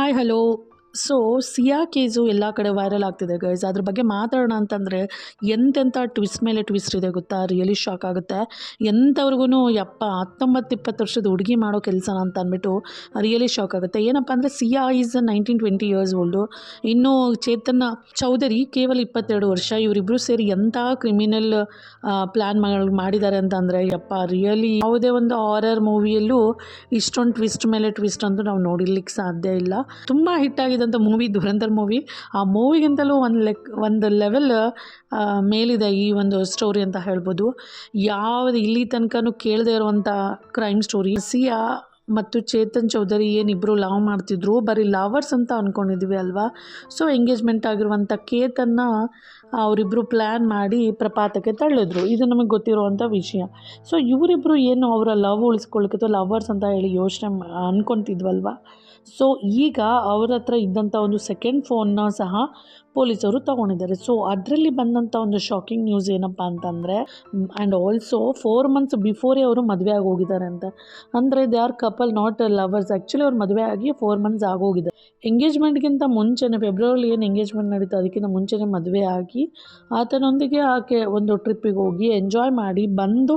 Hi hello. So ಸಿಯಾ case ಎಲ್ಲ ಕಡೆ viral ಆಗ್ತಿದೆ ಗೈಸ್. ಅದ್ರ ಬಗ್ಗೆ ಮಾತಾಡೋಣ ಅಂತಂದರೆ ಎಂತೆಂಥ ಟ್ವಿಸ್ಟ್ ಮೇಲೆ ಟ್ವಿಸ್ಟ್ ಇದೆ ಗೊತ್ತಾ. ರಿಯಲಿ ಶಾಕ್ ಆಗುತ್ತೆ. ಎಂಥವ್ರಿಗೂ ಯಪ್ಪ 19-20 ವರ್ಷದ ಹುಡುಗಿ ಮಾಡೋ ಕೆಲಸನ ಅಂತ ಅಂದ್ಬಿಟ್ಟು ರಿಯಲಿ ಶಾಕ್ ಆಗುತ್ತೆ. ಏನಪ್ಪ ಅಂದರೆ ಸಿಯಾ ಈಸ್ 19-20 ಇಯರ್ಸ್ ಓಲ್ಡು. ಇನ್ನು ಚೇತನ್ ಚೌಧರಿ ಕೇವಲ 22 ವರ್ಷ. ಇವರಿಬ್ಬರು ಸೇರಿ ಎಂಥ ಕ್ರಿಮಿನಲ್ ಪ್ಲ್ಯಾನ್ ಮಾಡಿದ್ದಾರೆ ಅಂತ ಅಂದರೆ ಯಪ್ಪ ರಿಯಲಿ ಯಾವುದೇ ಒಂದು ಹಾರರ್ ಮೂವಿಯಲ್ಲೂ ಇಷ್ಟೊಂದು ಟ್ವಿಸ್ಟ್ ಮೇಲೆ ಟ್ವಿಸ್ಟ್ ಅಂತೂ ನಾವು ನೋಡಿರ್ಲಿಕ್ಕೆ ಸಾಧ್ಯ ಇಲ್ಲ. ತುಂಬ ಹಿಟ್ ಆಗಿದ್ದಂಥ ಮೂವಿ ಧುರಂಧರ್ ಮೂವಿ. ಆ ಮೂವಿಗಿಂತಲೂ ಒಂದು ಲೆವೆಲ್ ಮೇಲಿದೆ ಈ ಒಂದು ಸ್ಟೋರಿ ಅಂತ ಹೇಳ್ಬೋದು. ಯಾವುದು ಇಲ್ಲಿ ತನಕನೂ ಕೇಳದೇ ಇರುವಂಥ ಕ್ರೈಮ್ ಸ್ಟೋರಿ. ಸಿಯಾ ಮತ್ತು ಚೇತನ್ ಚೌಧರಿ ಏನಿಬ್ಬರು ಲವ್ ಮಾಡ್ತಿದ್ರು, ಬರೀ ಲವರ್ಸ್ ಅಂತ ಅಂದ್ಕೊಂಡಿದ್ವಿ ಅಲ್ವಾ. ಸೊ ಎಂಗೇಜ್ಮೆಂಟ್ ಆಗಿರುವಂಥ ಕೇತನ್ನ ಅವರಿಬ್ಬರು ಪ್ಲ್ಯಾನ್ ಮಾಡಿ ಪ್ರಪಾತಕ್ಕೆ ತಳ್ಳಿದ್ರು. ಇದು ನಮಗೆ ಗೊತ್ತಿರುವಂಥ ವಿಷಯ. ಸೊ ಇವರಿಬ್ಬರು ಏನು ಅವರ ಲವ್ ಉಳಿಸ್ಕೊಳ್ಳೋಕೆ ಲವರ್ಸ್ ಅಂತ ಹೇಳಿ ಯೋಚನೆ ಅಂದ್ಕೊತಿದ್ವಲ್ವ. ಸೊ ಈಗ ಅವ್ರ ಹತ್ರ ಇದ್ದಂಥ ಒಂದು ಸೆಕೆಂಡ್ ಫೋನ್ನ ಸಹ ಪೊಲೀಸರು ತೊಗೊಂಡಿದ್ದಾರೆ. ಸೊ ಅದರಲ್ಲಿ ಬಂದಂಥ ಒಂದು ಶಾಕಿಂಗ್ ನ್ಯೂಸ್ ಏನಪ್ಪ ಅಂತಂದರೆ, ಆ್ಯಂಡ್ ಆಲ್ಸೋ 4 months ಬಿಫೋರೇ ಅವರು ಮದುವೆ ಆಗೋಗಿದ್ದಾರೆ ಅಂತ. ಅಂದರೆ they are couple not lovers. Actually ಅವ್ರು ಮದುವೆ ಆಗಿ 4 months ಆಗೋಗಿದೆ. ಎಂಗೇಜ್ಮೆಂಟ್ಗಿಂತ ಮುಂಚೆನೇ ಫೆಬ್ರವರಿ ಏನು ಎಂಗೇಜ್ಮೆಂಟ್ ನಡೀತು ಅದಕ್ಕಿಂತ ಮುಂಚೆನೇ ಮದುವೆ ಆಗಿ ಆತನೊಂದಿಗೆ ಆಕೆ ಒಂದು ಟ್ರಿಪ್ಪಿಗೆ ಹೋಗಿ ಎಂಜಾಯ್ ಮಾಡಿ ಬಂದು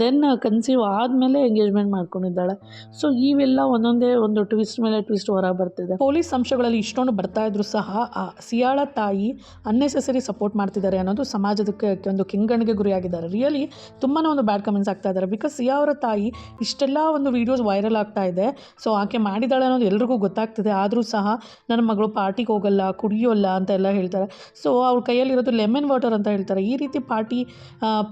ದೆನ್ ಕನ್ಸೀವ್ ಆದಮೇಲೆ ಎಂಗೇಜ್ಮೆಂಟ್ ಮಾಡ್ಕೊಂಡಿದ್ದಾಳೆ. ಸೊ ಇವೆಲ್ಲ ಒಂದೊಂದೇ ಒಂದು ಟ್ವಿಸ್ಟ್ ಮೇಲೆ ಟ್ವಿಸ್ಟ್ ಹೊರಗೆ ಬರ್ತಿದೆ. ಪೊಲೀಸ್ ಅಂಶಗಳಲ್ಲಿ ಇಷ್ಟೊಂದು ಬರ್ತಾ ಇದ್ರು ಸಹ ಸಿಯಾಳ ತಾಯಿ ಅನ್ನೆಸೆಸರಿ ಸಪೋರ್ಟ್ ಮಾಡ್ತಿದ್ದಾರೆ ಅನ್ನೋದು ಸಮಾಜದಕ್ಕೆ ಒಂದು ಕೆಂಗಣ್ಣಿಗೆ ಗುರಿಯಾಗಿದ್ದಾರೆ. ರಿಯಲಿ ತುಂಬಾ ಒಂದು ಬ್ಯಾಡ್ ಕಮೆಂಟ್ಸ್ ಆಗ್ತಾ ಇದ್ದಾರೆ. ಬಿಕಾಸ್ ಸಿಯಾ ಅವರ ತಾಯಿ ಇಷ್ಟೆಲ್ಲ ಒಂದು ವೀಡಿಯೋಸ್ ವೈರಲ್ ಆಗ್ತಾ ಇದೆ. ಸೊ ಆಕೆ ಮಾಡಿದ್ದಾಳೆ ಅನ್ನೋದು ಎಲ್ರಿಗೂ ಗೊತ್ತಾಗ್ತಿದೆ. ಆದರೂ ಸಹ ನನ್ನ ಮಗಳು ಪಾರ್ಟಿಗೆ ಹೋಗಲ್ಲ, ಕುಡಿಯೋಲ್ಲ ಅಂತ ಎಲ್ಲ ಹೇಳ್ತಾರೆ. ಸೊ ಅವ್ರ ಕೈಯಲ್ಲಿರೋದು ಲೆಮನ್ ವಾಟರ್ ಅಂತ ಹೇಳ್ತಾರೆ. ಈ ರೀತಿ ಪಾರ್ಟಿ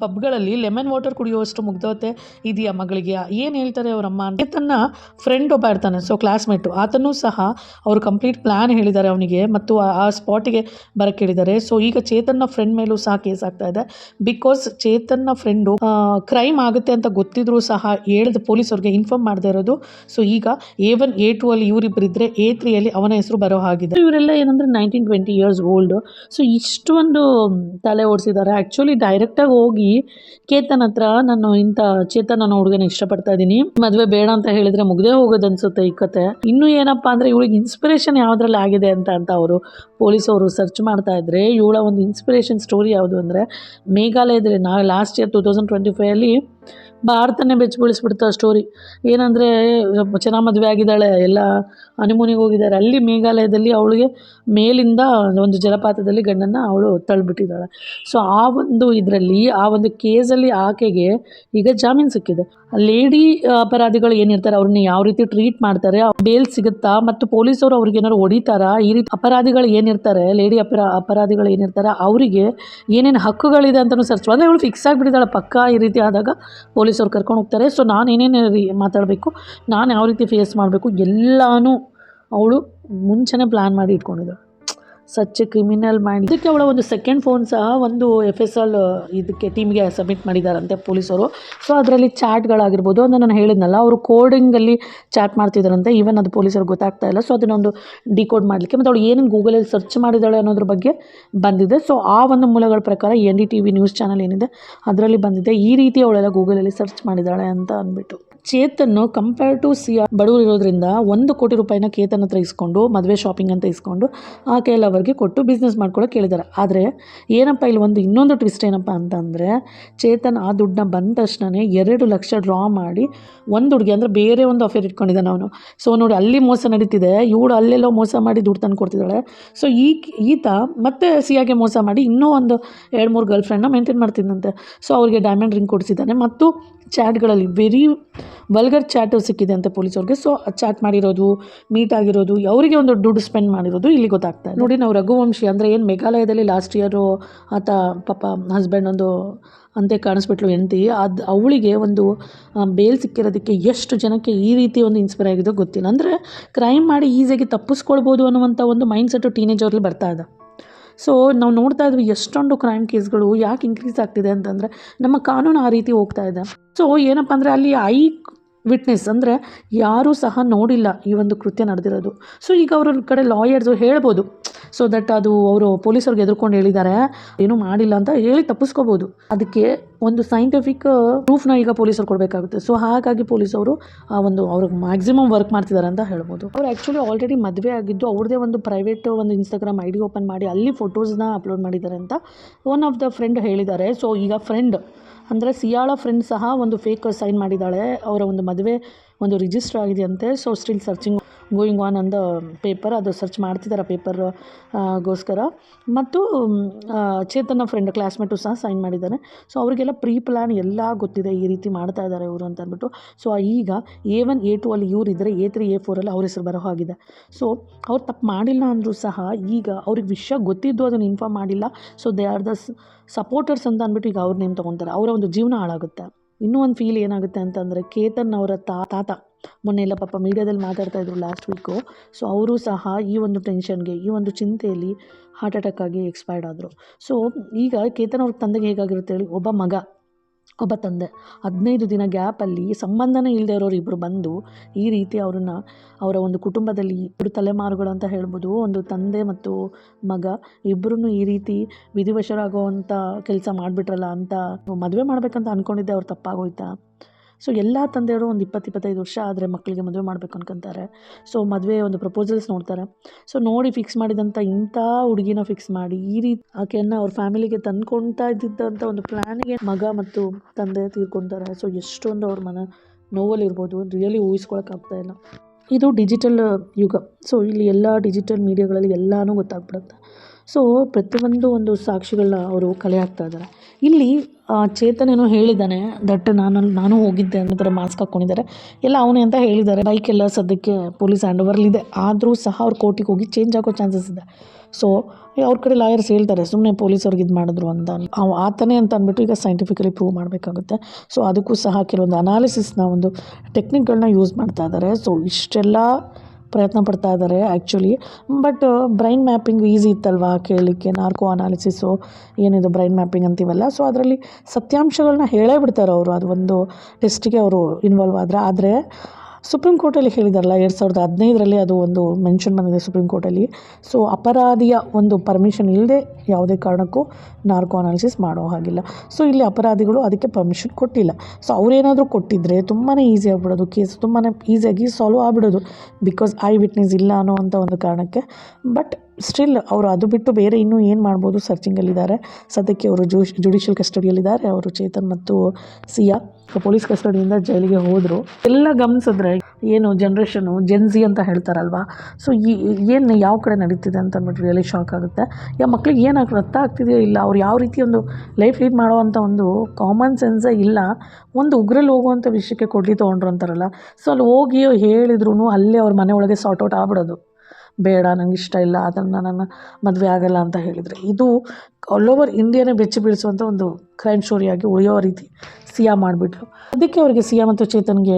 ಪಬ್ಗಳಲ್ಲಿ ಲೆಮನ್ ವಾಟರ್ ಕುಡಿಯೋಷ್ಟು ಮುಗ್ಧತೆ ಇದೆಯಾ ಮಗಳಿಗೆ? ಏನು ಹೇಳ್ತಾರೆ ಅವರಮ್ಮ ಅಂತ. ತನ್ನ ಫ್ರೆಂಡ್ ಒಬ್ಬ ಇರ್ತಾನೆ, ಸೊ ಕ್ಲಾಸ್ಮೇಟು, ಆತನೂ ಸಹ ಅವರು ಕಂಪ್ಲೀಟ್ ಪ್ಲ್ಯಾನ್ ಹೇಳಿದ್ದಾರೆ ಅವನಿಗೆ ಮತ್ತು ಆ ಸ್ಪಾಟಿಗೆ ಬರಕ್ಕೆ ಹೇಳಿದ್ದಾರೆ. ಸೊ ಈಗ ಚೇತನ್ನ ಫ್ರೆಂಡ್ ಮೇಲೂ ಸಹ ಕೇಸ್ ಆಗ್ತಾ ಇದೆ. ಬಿಕಾಸ್ ಚೇತನ್ನ ಫ್ರೆಂಡು ಕ್ರೈಮ್ ಆಗುತ್ತೆ ಅಂತ ಗೊತ್ತಿದ್ರೂ ಸಹ ಹೇಳಿದ ಪೊಲೀಸವ್ರಿಗೆ ಇನ್ಫಾರ್ಮ್ ಮಾಡದೇ ಇರೋದು. ಸೊ ಈಗ A1 A2 ಅಲ್ಲಿ ಇವರಿಬ್ಬರಿದ್ದರೆ A3 ಅಲ್ಲಿ ಅವನ ಹೆಸರು ಬರೋ ಹಾಗಿದೆ. ಇವರೆಲ್ಲ ಏನಂದರೆ 19-20 ಇಯರ್ಸ್ ಓಲ್ಡು. ಸೊ ಇಷ್ಟೊಂದು ತಲೆ ಓಡಿಸಿದ್ದಾರೆ. ಆ್ಯಕ್ಚುಲಿ ಡೈರೆಕ್ಟಾಗಿ ಹೋಗಿ ಕೇತನ್ ಹತ್ರ ನಾನು ಇಂಥ ಚೇತನ್ ಅನ್ನೋ ಹುಡುಗನ ಇಷ್ಟಪಡ್ತಾ ಇದ್ದೀನಿ, ಮದುವೆ ಬೇಡ ಅಂತ ಹೇಳಿದ್ರೆ ಮುಗ್ದೇ ಹೋಗೋದು ಅನ್ಸುತ್ತೆ ಈ ಕತೆ. ಇನ್ನೂ ಏನಪ್ಪ ಅಂದರೆ ಇವಳಿಗೆ ಇನ್ಸ್ಪಿರೇಷನ್ ಯಾವುದ್ರಲ್ಲಿ ಆಗಿದೆ ಅಂತ ಅವರು ಪೊಲೀಸವರು ಸರ್ಚ್ ಮಾಡ್ತಾ ಇದ್ರೆ ಇವಳ ಒಂದು ಇನ್ಸ್ಪಿರೇಷನ್ ಸ್ಟೋರಿ ಯಾವುದು ಅಂದರೆ ಮೇಘಾಲಯದಲ್ಲಿ ಲಾಸ್ಟ್ ಇಯರ್ 2025 ಅಲ್ಲಿ ಭಾರತನೇ ಬೆಚ್ಚ ಬೀಳಿಸ್ಬಿಡ್ತು ಆ ಸ್ಟೋರಿ. ಏನಂದರೆ ಚೆನ್ನಾಗಿ ಮದುವೆ ಆಗಿದ್ದಾಳೆ, ಎಲ್ಲ ಹನಿಮೂನಿಗೆ ಹೋಗಿದ್ದಾರೆ. ಅಲ್ಲಿ ಮೇಘಾಲಯದಲ್ಲಿ ಅವಳಿಗೆ ಮೇಲಿಂದ ಒಂದು ಜಲಪಾತದಲ್ಲಿ ಗಂಡನ್ನು ಅವಳು ತಳ್ಳಿಬಿಟ್ಟಿದ್ದಾಳೆ. ಸೊ ಆ ಒಂದು ಇದರಲ್ಲಿ ಆ ಒಂದು ಕೇಸಲ್ಲಿ ಆಕೆಗೆ ಈಗ ಜಾಮೀನು ಸಿಕ್ಕಿದೆ. ಲೇಡಿ ಅಪರಾಧಿಗಳು ಏನಿರ್ತಾರೆ ಅವ್ರನ್ನ ಯಾವ ರೀತಿ ಟ್ರೀಟ್ ಮಾಡ್ತಾರೆ, ಬೇಲ್ ಸಿಗುತ್ತಾ, ಮತ್ತು ಪೊಲೀಸವರು ಅವ್ರಿಗೆ ಏನಾದ್ರು ಹೊಡಿತಾರಾ, ಈ ರೀತಿ ಅಪರಾಧಿಗಳು ಏನಿರ್ತಾರೆ, ಲೇಡಿ ಅಪರಾಧಿಗಳು ಏನಿರ್ತಾರೆ ಅವರಿಗೆ ಏನೇನು ಹಕ್ಕುಗಳಿದೆ ಅಂತಲೂ ಸರ್ಚ್ ಅಂದರೆ ಅವಳು ಫಿಕ್ಸ್ ಆಗಿಬಿಟ್ಟಿದ್ದಾಳೆ ಪಕ್ಕ. ಈ ರೀತಿ ಆದಾಗ ಪೊಲೀಸವ್ರು ಕರ್ಕೊಂಡು ಹೋಗ್ತಾರೆ. ಸೊ ನಾನು ಏನೇನು ಮಾತಾಡಬೇಕು, ನಾನು ಯಾವ ರೀತಿ ಫೇಸ್ ಮಾಡಬೇಕು ಎಲ್ಲನೂ ಅವಳು ಮುಂಚೆನೇ ಪ್ಲ್ಯಾನ್ ಮಾಡಿ ಇಟ್ಕೊಂಡಿದ್ದಾಳೆ. Such criminal mind. ಇದಕ್ಕೆ ಅವಳ ಒಂದು ಸೆಕೆಂಡ್ ಫೋನ್ ಸಹ ಒಂದು FSL ಇದಕ್ಕೆ ಟೀಮ್ಗೆ ಸಬ್ಮಿಟ್ ಮಾಡಿದ್ದಾರಂತೆ ಪೊಲೀಸರು. ಸೊ ಅದರಲ್ಲಿ ಚಾಟ್ಗಳಾಗಿರ್ಬೋದು, ಅಂದರೆ ನಾನು ಹೇಳಿದ್ನಲ್ಲ ಅವರು ಕೋಡಿಂಗಲ್ಲಿ ಚಾಟ್ ಮಾಡ್ತಿದ್ದಾರಂತೆ. ಈವನ್ ಅದು ಪೊಲೀಸರಿಗೆ ಗೊತ್ತಾಗ್ತಾ ಇಲ್ಲ. ಸೊ ಅದನ್ನೊಂದು ಡಿಕೋಡ್ ಮಾಡಲಿಕ್ಕೆ ಮತ್ತು ಅವಳು ಏನೇನು ಗೂಗಲಲ್ಲಿ ಸರ್ಚ್ ಮಾಡಿದ್ದಾಳೆ ಅನ್ನೋದ್ರ ಬಗ್ಗೆ ಬಂದಿದೆ. ಸೊ ಆ ಒಂದು ಮೂಲಗಳ ಪ್ರಕಾರ NDTV ನ್ಯೂಸ್ ಚಾನಲ್ ಏನಿದೆ ಅದರಲ್ಲಿ ಬಂದಿದೆ ಈ ರೀತಿ ಅವಳೆಲ್ಲ ಗೂಗಲಲ್ಲಿ ಸರ್ಚ್ ಮಾಡಿದ್ದಾಳೆ ಅಂತ ಅಂದ್ಬಿಟ್ಟು. ಚೇತನ್ನು ಕಂಪೇರ್ ಟು ಸಿಯಾ ಬಡವರು ಇರೋದ್ರಿಂದ 1 ಕೋಟಿ ರೂಪಾಯಿನ ಕೇತನ್ ಹತ್ರ ಇಸ್ಕೊಂಡು ಮದುವೆ ಶಾಪಿಂಗ್ ಅಂತ ಇಸ್ಕೊಂಡು ಆ ಕೆಲವರಿಗೆ ಕೊಟ್ಟು ಬಿಸ್ನೆಸ್ ಮಾಡ್ಕೊಳ್ಳೋಕೆ ಕೇಳಿದ್ದಾರೆ. ಆದರೆ ಏನಪ್ಪ ಇಲ್ಲಿ ಇನ್ನೊಂದು ಟ್ವಿಸ್ಟ್ ಏನಪ್ಪ ಅಂತಂದರೆ, ಚೇತನ್ ಆ ದುಡ್ಡನ್ನ ಬಂದ ತಕ್ಷಣವೇ 2 ಲಕ್ಷ ಡ್ರಾ ಮಾಡಿ ಒಂದು ಹುಡುಗಿ ಅಂದರೆ ಬೇರೆ ಒಂದು ಅಫೇರ್ ಇಟ್ಕೊಂಡಿದ್ದಾನೆ ಅವನು. ಸೊ ನೋಡಿ ಅಲ್ಲಿ ಮೋಸ ನಡೀತಿದೆ, ಇವಳು ಅಲ್ಲೆಲ್ಲೋ ಮೋಸ ಮಾಡಿ ದುಡ್ಡು ತಂದು ಕೊಡ್ತಿದ್ದಾಳೆ. ಸೊ ಈತ ಮತ್ತೆ ಸಿಯಾಗೆ ಮೋಸ ಮಾಡಿ ಇನ್ನೂ ಒಂದು 2-3 ಗರ್ಲ್ ಫ್ರೆಂಡ್ನ ಮೇಂಟೈನ್ ಮಾಡ್ತಿದ್ದಂತೆ. ಸೊ ಅವ್ರಿಗೆ ಡೈಮಂಡ್ ರಿಂಗ್ ಕೊಡಿಸಿದ್ದಾನೆ ಮತ್ತು ಚಾಟ್ಗಳಲ್ಲಿ ವೆರಿ ವಲ್ಗರ್ ಚಾಟ್ ಸಿಕ್ಕಿದೆ ಅಂತ ಪೊಲೀಸವ್ರಿಗೆ. ಸೊ ಚಾಟ್ ಮಾಡಿರೋದು, ಮೀಟ್ ಆಗಿರೋದು, ಅವರಿಗೆ ಒಂದು ದುಡ್ಡು ಸ್ಪೆಂಡ್ ಮಾಡಿರೋದು ಇಲ್ಲಿ ಗೊತ್ತಾಗ್ತಾ ಇದೆ. ನೋಡಿ ನಾವು ರಘುವಂಶಿ ಅಂದರೆ ಏನು ಮೇಘಾಲಯದಲ್ಲಿ ಲಾಸ್ಟ್ ಇಯರು ಆತ ಪಾಪ ಹಸ್ಬೆಂಡ್ ಒಂದು ಅಂತೆ ಕಾಣಿಸ್ಬಿಟ್ಲು ಹೆಂಡತಿ, ಅವಳಿಗೆ ಒಂದು ಬೇಲ್ ಸಿಕ್ಕಿರೋದಕ್ಕೆ ಎಷ್ಟು ಜನಕ್ಕೆ ಈ ರೀತಿ ಒಂದು ಇನ್ಸ್ಪೈರ್ ಆಗಿದೋ ಗೊತ್ತಿಲ್ಲ. ಅಂದರೆ ಕ್ರೈಮ್ ಮಾಡಿ ಈಸಿಯಾಗಿ ತಪ್ಪಿಸ್ಕೊಳ್ಬೋದು ಅನ್ನುವಂಥ ಒಂದು ಮೈಂಡ್ ಸೆಟ್ಟು ಟೀನೇಜರ್ಲಿ ಬರ್ತಾ ಇದೆ. ಸೊ ನಾವು ನೋಡ್ತಾ ಇದ್ವಿ ಎಷ್ಟೊಂದು ಕ್ರೈಮ್ ಕೇಸ್ಗಳು ಯಾಕೆ ಇನ್ಕ್ರೀಸ್ ಆಗ್ತಿದೆ ಅಂತಂದರೆ ನಮ್ಮ ಕಾನೂನು ಆ ರೀತಿ ಹೋಗ್ತಾ ಇದೆ. ಸೊ ಏನಪ್ಪ ಅಂದರೆ ಅಲ್ಲಿ ವಿಟ್ನೆಸ್ ಅಂದರೆ ಯಾರೂ ಸಹ ನೋಡಿಲ್ಲ ಈ ಒಂದು ಕೃತ್ಯ ನಡೆದಿರೋದು. ಸೊ ಈಗ ಅವ್ರ ಕಡೆ ಲಾಯರ್ಸು ಹೇಳ್ಬೋದು ಸೊ ದಟ್ ಅದು ಅವರು ಪೊಲೀಸರಿಗೆ ಎದುರ್ಕೊಂಡು ಹೇಳಿದ್ದಾರೆ, ಏನೂ ಮಾಡಿಲ್ಲ ಅಂತ ಹೇಳಿ ತಪ್ಪಿಸ್ಕೋಬೋದು. ಅದಕ್ಕೆ ಒಂದು ಸೈಂಟಿಫಿಕ್ ಪ್ರೂಫ್ನ ಈಗ ಪೊಲೀಸರು ಕೊಡಬೇಕಾಗುತ್ತೆ. ಸೊ ಹಾಗಾಗಿ ಪೊಲೀಸವರು ಒಂದು ಅವ್ರಿಗೆ ಮ್ಯಾಕ್ಸಿಮಮ್ ವರ್ಕ್ ಮಾಡ್ತಿದ್ದಾರೆ ಅಂತ ಹೇಳ್ಬೋದು. ಅವ್ರು ಆ್ಯಕ್ಚುಲಿ ಆಲ್ರೆಡಿ ಮದುವೆ ಆಗಿದ್ದು ಅವ್ರದ್ದೇ ಒಂದು ಪ್ರೈವೇಟ್ ಒಂದು ಇನ್ಸ್ಟಾಗ್ರಾಮ್ ID ಓಪನ್ ಮಾಡಿ ಅಲ್ಲಿ ಫೋಟೋಸ್ನ ಅಪ್ಲೋಡ್ ಮಾಡಿದ್ದಾರೆ ಅಂತ ಒನ್ ಆಫ್ ದ ಫ್ರೆಂಡ್ ಹೇಳಿದ್ದಾರೆ. ಸೊ ಈಗ ಫ್ರೆಂಡ್ ಅಂದರೆ ಸಿಯಾಳ ಫ್ರೆಂಡ್ ಸಹ ಒಂದು ಫೇಕ್ ಸೈನ್ ಮಾಡಿದ್ದಾಳೆ. ಅವರ ಒಂದು ಮದುವೆ ಒಂದು ರಿಜಿಸ್ಟರ್ ಆಗಿದೆಯಂತೆ. So still searching going on ಅಂದ ಪೇಪರ್, ಅದು ಸರ್ಚ್ ಮಾಡ್ತಿದ್ದಾರೆ ಪೇಪರ್ ಗೋಸ್ಕರ. ಮತ್ತು ಚೇತನ ಫ್ರೆಂಡ್ ಕ್ಲಾಸ್ಮೇಟು ಸಹ ಸೈನ್ ಮಾಡಿದ್ದಾನೆ. ಸೊ ಅವರಿಗೆಲ್ಲ ಪ್ರೀ ಪ್ಲ್ಯಾನ್ ಎಲ್ಲ ಗೊತ್ತಿದೆ, ಈ ರೀತಿ ಮಾಡ್ತಾ ಇದ್ದಾರೆ ಇವರು ಅಂತ ಅಂದ್ಬಿಟ್ಟು. ಸೊ ಈಗ A1 A2 ಅಲ್ಲಿ ಇವ್ರು ಇದ್ದರೆ A3 A4 ಅಲ್ಲಿ ಅವ್ರ ಹೆಸರು ಬರೋ ಆಗಿದೆ. ಸೊ ಅವ್ರು ತಪ್ಪು ಮಾಡಿಲ್ಲ ಅಂದರೂ ಸಹ ಈಗ ಅವ್ರಿಗೆ ವಿಷಯ ಗೊತ್ತಿದ್ದು ಅದನ್ನು ಇನ್ಫಾರ್ಮ್ ಮಾಡಿಲ್ಲ. So they are the supporters ಅಂತ ಅಂದ್ಬಿಟ್ಟು ಈಗ ಅವ್ರ ನೇಮ್ ತೊಗೊತಾರೆ. ಅವರ ಒಂದು ಜೀವನ ಹಾಳಾಗುತ್ತೆ. ಇನ್ನೂ ಒಂದು ಫೀಲ್ ಏನಾಗುತ್ತೆ ಅಂತಂದರೆ ಕೇತನ್ ಅವರ ತಾತ ಮೊನ್ನೆ ಎಲ್ಲ ಪಾಪ ಮೀಡಿಯಾದಲ್ಲಿ ಮಾತಾಡ್ತಾ ಇದ್ರು ಲಾಸ್ಟ್ ವೀಕು. ಸೊ ಅವರು ಸಹ ಈ ಒಂದು ಟೆನ್ಷನ್ಗೆ, ಈ ಒಂದು ಚಿಂತೆಯಲ್ಲಿ ಹಾರ್ಟ್ ಅಟ್ಯಾಕ್ ಆಗಿ ಎಕ್ಸ್ಪೈರ್ಡ್ ಆದರು. ಸೊ ಈಗ ಕೇತನ್ ಅವ್ರ ತಂದೆಗೆ ಹೇಗಾಗಿರುತ್ತೆ ಹೇಳಿ, ಒಬ್ಬ ಮಗ ಒಬ್ಬ ತಂದೆ 15 ದಿನ ಗ್ಯಾಪಲ್ಲಿ ಸಂಬಂಧನೇ ಇಲ್ಲದೆ ಇರೋರು ಇಬ್ಬರು ಬಂದು ಈ ರೀತಿ ಅವ್ರನ್ನ ಅವರ ಒಂದು ಕುಟುಂಬದಲ್ಲಿ ಇಬ್ಬರು ತಲೆಮಾರುಗಳು ಅಂತ ಹೇಳ್ಬೋದು, ಒಂದು ತಂದೆ ಮತ್ತು ಮಗ ಇಬ್ಬರೂ ಈ ರೀತಿ ವಿಧಿವಶರಾಗುವಂಥ ಕೆಲಸ ಮಾಡಿಬಿಟ್ರಲ್ಲ ಅಂತ ಮದುವೆ ಮಾಡಬೇಕಂತ ಅಂದ್ಕೊಂಡಿದ್ದೆ, ಅವ್ರು ತಪ್ಪಾಗೋಯ್ತಾ. ಸೊ ಎಲ್ಲ ತಂದೆಯವರು ಒಂದು 20-25 ವರ್ಷ ಆದರೆ ಮಕ್ಕಳಿಗೆ ಮದುವೆ ಮಾಡಬೇಕು ಅನ್ಕೊತಾರೆ. ಸೊ ಮದುವೆ ಒಂದು ಪ್ರಪೋಸಲ್ಸ್ ನೋಡ್ತಾರೆ. ಸೊ ನೋಡಿ ಫಿಕ್ಸ್ ಮಾಡಿದಂಥ ಇಂಥ ಹುಡುಗಿನ ಫಿಕ್ಸ್ ಮಾಡಿ ಈ ರೀತಿ ಆಕೆಯನ್ನು ಅವ್ರ ಫ್ಯಾಮಿಲಿಗೆ ತಂದ್ಕೊಳ್ತಾ ಇದ್ದಿದ್ದಂಥ ಒಂದು ಪ್ಲ್ಯಾನಿಗೆ ಮಗ ಮತ್ತು ತಂದೆ ತೀರ್ಕೊತಾರೆ. ಸೊ ಎಷ್ಟೊಂದು ಅವ್ರ ನೋವಲ್ಲಿರ್ಬೋದು, ರಿಯಲಿ ಊಹಿಸ್ಕೊಳಕ್ಕಾಗ್ತಾ ಇಲ್ಲ. ಇದು ಡಿಜಿಟಲ್ ಯುಗ. ಸೊ ಇಲ್ಲಿ ಎಲ್ಲ ಡಿಜಿಟಲ್ ಮೀಡಿಯಾಗಳಲ್ಲಿ ಎಲ್ಲನೂ ಗೊತ್ತಾಗ್ಬಿಡುತ್ತೆ. ಸೊ ಪ್ರತಿಯೊಂದು ಒಂದು ಸಾಕ್ಷಿಗಳನ್ನ ಅವರು ಕಲೆ ಹಾಕ್ತಾ ಇದ್ದಾರೆ. ಇಲ್ಲಿ ಚೇತನೇನೋ ಹೇಳಿದ್ದಾನೆ ದಟ್ ನಾನು ಹೋಗಿದ್ದೆ ಅನ್ನೋ ಥರ ಮಾಸ್ಕ್ ಹಾಕ್ಕೊಂಡಿದ್ದಾರೆ ಎಲ್ಲ ಅವನೇ ಅಂತ ಹೇಳಿದ್ದಾರೆ. ಬೈಕೆಲ್ಲ ಸದ್ಯಕ್ಕೆ ಪೊಲೀಸ್ ಹ್ಯಾಂಡ್ ಓವರ್ಲಿದೆ. ಆದರೂ ಸಹ ಅವ್ರು ಕೋರ್ಟಿಗೆ ಹೋಗಿ ಚೇಂಜ್ ಆಗೋ ಚಾನ್ಸಸ್ ಇದೆ. ಸೊ ಅವ್ರ ಕಡೆ ಲಾಯರ್ಸ್ ಹೇಳ್ತಾರೆ ಸುಮ್ಮನೆ ಪೊಲೀಸವ್ರಿಗೆ ಇದು ಮಾಡಿದ್ರು ಅಂತ. ಆತನೇ ಅಂತ ಅಂದ್ಬಿಟ್ಟು ಈಗ ಸೈಂಟಿಫಿಕಲಿ ಪ್ರೂವ್ ಮಾಡಬೇಕಾಗುತ್ತೆ. ಸೊ ಅದಕ್ಕೂ ಸಹ ಕೆಲವೊಂದು ಅನಾಲಿಸಿಸ್ನ ಒಂದು ಟೆಕ್ನಿಕ್ಗಳನ್ನ ಯೂಸ್ ಮಾಡ್ತಾ ಇದ್ದಾರೆ. ಸೊ ಇಷ್ಟೆಲ್ಲ ಪ್ರಯತ್ನ ಪಡ್ತಾ ಇದ್ದಾರೆ actually. But brain mapping easy ಇತ್ತಲ್ವಾ ಕೇಳಲಿಕ್ಕೆ, ನಾರ್ಕೋ ಅನಾಲಿಸಿಸು ಏನಿದು ಬ್ರೈನ್ ಮ್ಯಾಪಿಂಗ್ ಅಂತೀವಲ್ಲ. ಸೊ ಅದರಲ್ಲಿ ಸತ್ಯಾಂಶಗಳನ್ನ ಹೇಳೇ ಬಿಡ್ತಾರೆ ಅವರು, ಅದು ಒಂದು ಟೆಸ್ಟಿಗೆ ಅವರು ಇನ್ವಾಲ್ವ್ ಆದರೆ ಸುಪ್ರೀಂ ಕೋರ್ಟಲ್ಲಿ ಹೇಳಿದಾರಲ್ಲ 2015ರಲ್ಲಿ ಅದು ಒಂದು ಮೆನ್ಷನ್ ಬಂದಿದೆ ಸುಪ್ರೀಂ ಕೋರ್ಟಲ್ಲಿ. ಸೊ ಅಪರಾಧಿಯ ಒಂದು ಪರ್ಮಿಷನ್ ಇಲ್ಲದೆ ಯಾವುದೇ ಕಾರಣಕ್ಕೂ ನಾರ್ಕೋ ಅನಾಲಿಸಿಸ್ ಮಾಡೋ ಹಾಗಿಲ್ಲ. ಸೊ ಇಲ್ಲಿ ಅಪರಾಧಿಗಳು ಅದಕ್ಕೆ ಪರ್ಮಿಷನ್ ಕೊಟ್ಟಿಲ್ಲ. ಸೊ ಅವರೇನಾದರೂ ಕೊಟ್ಟಿದ್ದರೆ ತುಂಬಾ ಈಸಿ ಆಗಿಬಿಡೋದು, ಕೇಸ್ ತುಂಬಾ ಈಸಿಯಾಗಿ ಸಾಲ್ವ್ ಆಗಿಬಿಡೋದು, ಬಿಕಾಸ್ ಐ ವಿಟ್ನೆಸ್ ಇಲ್ಲ ಅನ್ನೋ ಅಂಥ ಒಂದು ಕಾರಣಕ್ಕೆ. ಬಟ್ ಸ್ಟಿಲ್ ಅವರು ಅದು ಬಿಟ್ಟು ಬೇರೆ ಇನ್ನೂ ಏನು ಮಾಡ್ಬೋದು, ಸರ್ಚಿಂಗಲ್ಲಿದ್ದಾರೆ. ಸದ್ಯಕ್ಕೆ ಅವರು ಜುಡಿಷಿಯಲ್ ಕಸ್ಟಡಿಯಲ್ಲಿದ್ದಾರೆ. ಅವರು ಚೇತನ್ ಮತ್ತು ಸಿಯಾ ಪೊಲೀಸ್ ಕಸ್ಟಡಿಯಿಂದ ಜೈಲಿಗೆ ಹೋದರು. ಎಲ್ಲ ಗಮನಿಸಿದ್ರೆ ಏನು ಜನ್ರೇಷನು ಜೆನ್ಸಿ ಅಂತ ಹೇಳ್ತಾರಲ್ವಾ. ಸೊ ಏನು ಯಾವ ಕಡೆ ನಡೀತಿದೆ ಅಂತ ಅಂದ್ಬಿಟ್ಟು ರಿಯಲಿ ಶಾಕ್ ಆಗುತ್ತೆ. ಮಕ್ಳಿಗೆ ಏನು ಅರ್ಥ ಆಗ್ತಿದೆಯೋ ಇಲ್ಲ, ಅವ್ರು ಯಾವ ರೀತಿ ಒಂದು ಲೈಫ್ ಲೀಡ್ ಮಾಡೋವಂಥ ಒಂದು ಕಾಮನ್ ಸೆನ್ಸೇ ಇಲ್ಲ. ಒಂದು ಉಗ್ರಲ್ಲಿ ಹೋಗುವಂಥ ವಿಷಯಕ್ಕೆ ಕೊಡ್ಲಿ ತೊಗೊಂಡ್ರು ಅಂತಾರಲ್ಲ. ಸೊ ಅಲ್ಲಿ ಹೋಗಿ ಹೇಳಿದ್ರು ಅಲ್ಲೇ ಅವ್ರ ಮನೆ ಒಳಗೆ ಸಾರ್ಟ್ ಔಟ್ ಆಗ್ಬಿಡೋದು, ಬೇಡ ನನಗೆ ಇಷ್ಟ ಇಲ್ಲ, ಅದನ್ನು ನನ್ನ ಮದುವೆ ಆಗಲ್ಲ ಅಂತ ಹೇಳಿದರೆ. ಇದು ಆಲ್ ಓವರ್ ಇಂಡಿಯಾನೇ ಬೆಚ್ಚಿ ಬೀಳಿಸುವಂಥ ಒಂದು ಕ್ರೈಮ್ ಸ್ಟೋರಿಯಾಗಿ ಉಳಿಯೋ ರೀತಿ ಸಿಯಾ ಮಾಡಿಬಿಟ್ರು. ಅದಕ್ಕೆ ಅವರಿಗೆ ಸಿಯಾ ಮತ್ತು ಚೇತನ್ಗೆ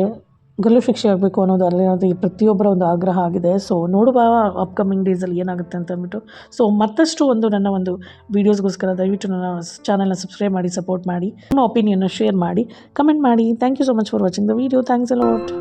ಗಲ್ಲು ಶಿಕ್ಷೆ ಆಗಬೇಕು ಅನ್ನೋದು ಅಲ್ಲಿರೋದು ಪ್ರತಿಯೊಬ್ಬರ ಒಂದು ಆಗ್ರಹ ಆಗಿದೆ. ಸೊ ನೋಡುವ ಅಪ್ಕಮಿಂಗ್ ಡೇಸಲ್ಲಿ ಏನಾಗುತ್ತೆ ಅಂತ ಅಂದ್ಬಿಟ್ಟು. ಸೊ ಮತ್ತಷ್ಟು ನನ್ನ ಒಂದು ವೀಡಿಯೋಸ್ಗೋಸ್ಕರ ದಯವಿಟ್ಟು ನನ್ನ ಚಾನಲ್ನ ಸಬ್ಸ್ಕ್ರೈಬ್ ಮಾಡಿ, ಸಪೋರ್ಟ್ ಮಾಡಿ, ನಿಮ್ಮ ಒಪಿನಿಯನ್ನ ಶೇರ್ ಮಾಡಿ, ಕಮೆಂಟ್ ಮಾಡಿ. Thank you so much for watching the video. Thanks a lot.